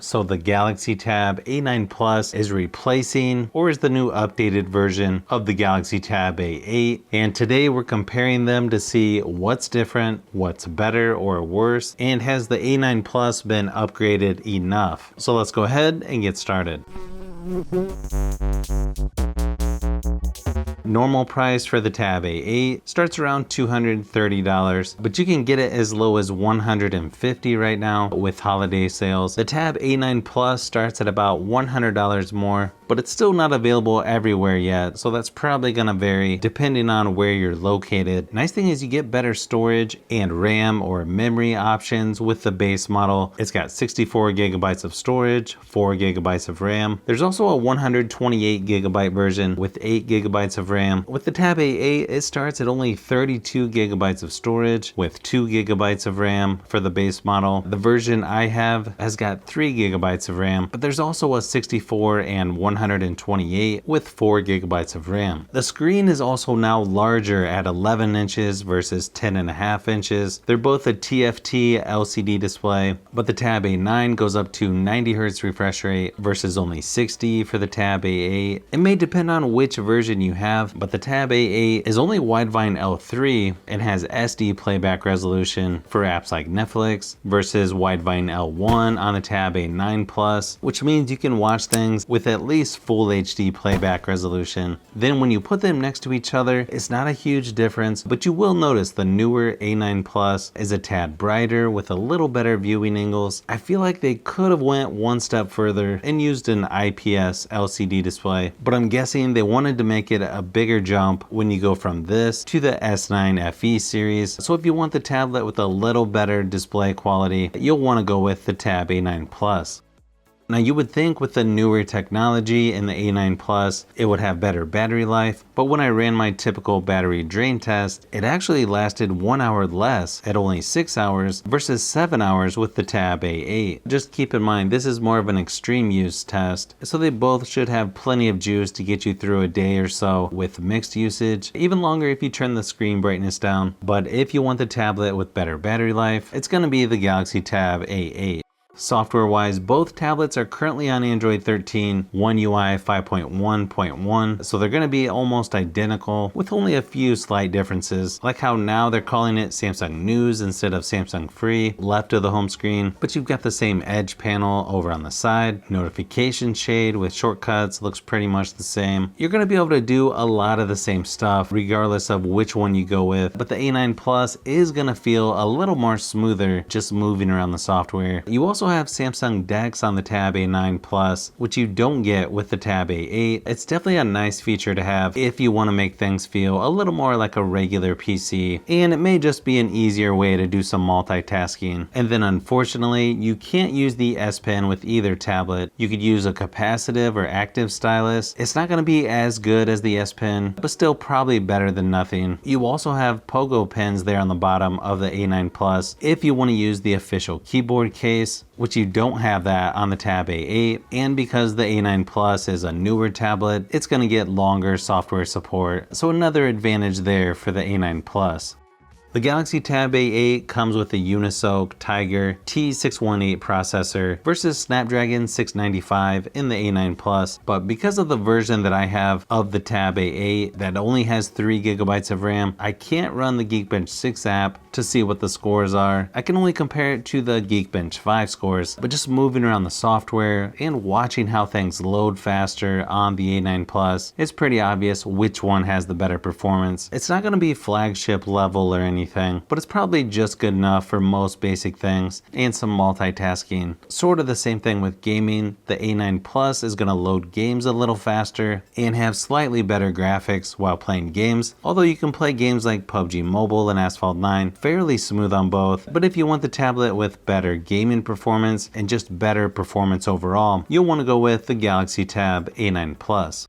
So the Galaxy Tab A9 Plus is replacing or is the new updated version of the Galaxy Tab A8. And today we're comparing them to see what's different, what's better or worse, and has the A9 Plus been upgraded enough? So let's go ahead and get started. Normal price for the Tab A8 starts around $230, but you can get it as low as $150 right now with holiday sales. The Tab A9 Plus starts at about $100 more, but it's still not available everywhere yet, so that's probably gonna vary depending on where you're located. Nice thing is you get better storage and RAM or memory options with the base model. It's got 64 gigabytes of storage, 4 gigabytes of RAM. There's also a 128 gigabyte version with 8 gigabytes of RAM. With the Tab A8, it starts at only 32 gigabytes of storage with 2 gigabytes of RAM for the base model. The version I have has got 3 gigabytes of RAM, but there's also a 64 and 128 with 4 gigabytes of RAM. The screen is also now larger at 11 inches versus 10.5 inches. They're both a TFT LCD display, but the Tab A9 goes up to 90 Hz refresh rate versus only 60 for the Tab A8. It may depend on which version you have, but the Tab A8 is only Widevine L3 and has SD playback resolution for apps like Netflix versus Widevine L1 on the Tab A9 Plus, which means you can watch things with at least full HD playback resolution. Then when you put them next to each other, it's not a huge difference, but you will notice the newer A9 Plus is a tad brighter with a little better viewing angles. I feel like they could have went one step further and used an IPS LCD display, but I'm guessing they wanted to make it a bigger jump when you go from this to the S9 FE series. So if you want the tablet with a little better display quality, you'll want to go with the Tab A9 Plus. Now you would think with the newer technology in the A9 Plus, it would have better battery life, but when I ran my typical battery drain test, it actually lasted 1 hour less at only 6 hours versus 7 hours with the Tab A8. Just keep in mind, this is more of an extreme use test, so they both should have plenty of juice to get you through a day or so with mixed usage, even longer if you turn the screen brightness down. But if you want the tablet with better battery life, it's going to be the Galaxy Tab A8. Software-wise, both tablets are currently on Android 13, One UI 5.1.1, so they're going to be almost identical with only a few slight differences, like how now they're calling it Samsung News instead of Samsung Free left of the home screen, but you've got the same edge panel over on the side. Notification shade with shortcuts looks pretty much the same. You're going to be able to do a lot of the same stuff regardless of which one you go with, but the A9 Plus is going to feel a little more smoother just moving around the software. You also have Samsung DeX on the Tab A9 Plus, which you don't get with the Tab A8. It's definitely a nice feature to have if you want to make things feel a little more like a regular PC, and it may just be an easier way to do some multitasking. And then unfortunately, you can't use the S Pen with either tablet. You could use a capacitive or active stylus. It's not going to be as good as the S Pen, but still probably better than nothing. You also have pogo pens there on the bottom of the A9 Plus if you want to use the official keyboard case, which you don't have that on the Tab A8, and because the A9 Plus is a newer tablet, it's going to get longer software support, so another advantage there for the A9 Plus. The Galaxy Tab A8 comes with a Unisoc Tiger T618 processor versus Snapdragon 695 in the A9 Plus, but because of the version that I have of the Tab A8 that only has 3 gigabytes of RAM, I can't run the Geekbench 6 app to see what the scores are. I can only compare it to the Geekbench 5 scores, but just moving around the software and watching how things load faster on the A9 Plus, it's pretty obvious which one has the better performance. It's not going to be flagship level or anything, but it's probably just good enough for most basic things and some multitasking. Sort of the same thing with gaming. The A9 Plus is going to load games a little faster and have slightly better graphics while playing games, although you can play games like PUBG Mobile and Asphalt 9 fairly smooth on both. But if you want the tablet with better gaming performance and just better performance overall, you'll want to go with the Galaxy Tab A9 Plus.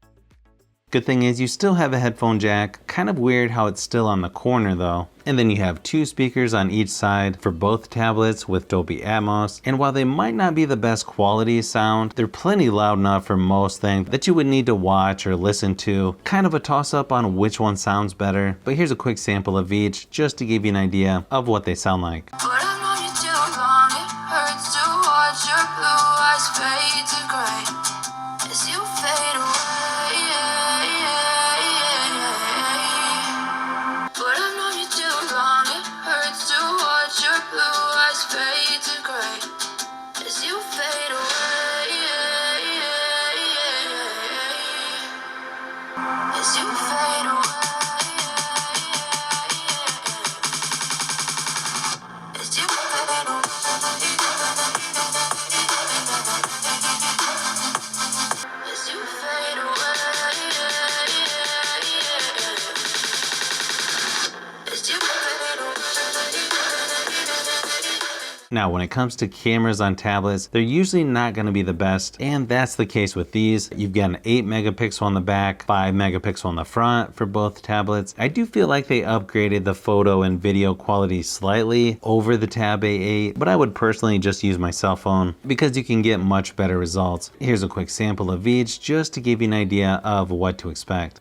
Good thing is you still have a headphone jack. Kind of weird how it's still on the corner though. And then you have 2 speakers on each side for both tablets with Dolby Atmos. And while they might not be the best quality sound, they're plenty loud enough for most things that you would need to watch or listen to. Kind of a toss up on which one sounds better. But here's a quick sample of each just to give you an idea of what they sound like. Now, when it comes to cameras on tablets, they're usually not going to be the best, and that's the case with these. You've got an 8 megapixel on the back, 5 megapixel on the front for both tablets. I do feel like they upgraded the photo and video quality slightly over the Tab A8, but I would personally just use my cell phone because you can get much better results. Here's a quick sample of each just to give you an idea of what to expect.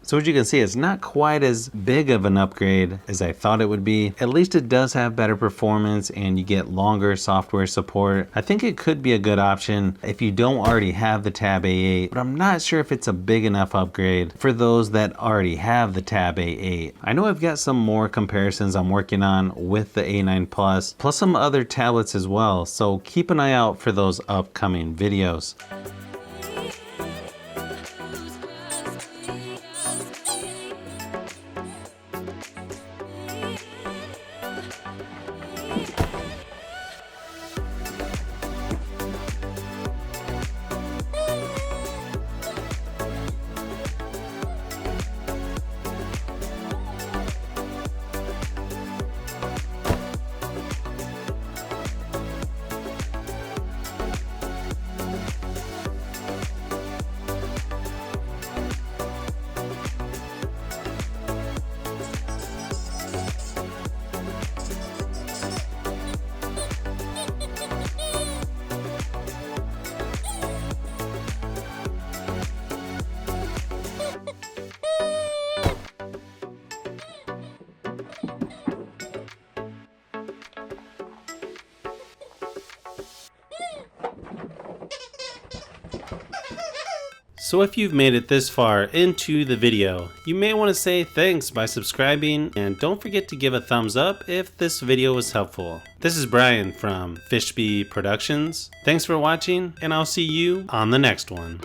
So as you can see, it's not quite as big of an upgrade as I thought it would be. At least it does have better performance and you get longer software support. I think it could be a good option if you don't already have the Tab A8, but I'm not sure if it's a big enough upgrade for those that already have the Tab A8. I know I've got some more comparisons I'm working on with the A9 Plus some other tablets as well, so keep an eye out for those upcoming videos. So if you've made it this far into the video, you may want to say thanks by subscribing, and don't forget to give a thumbs up if this video was helpful. This is Brian from Fishbee Productions. Thanks for watching, and I'll see you on the next one.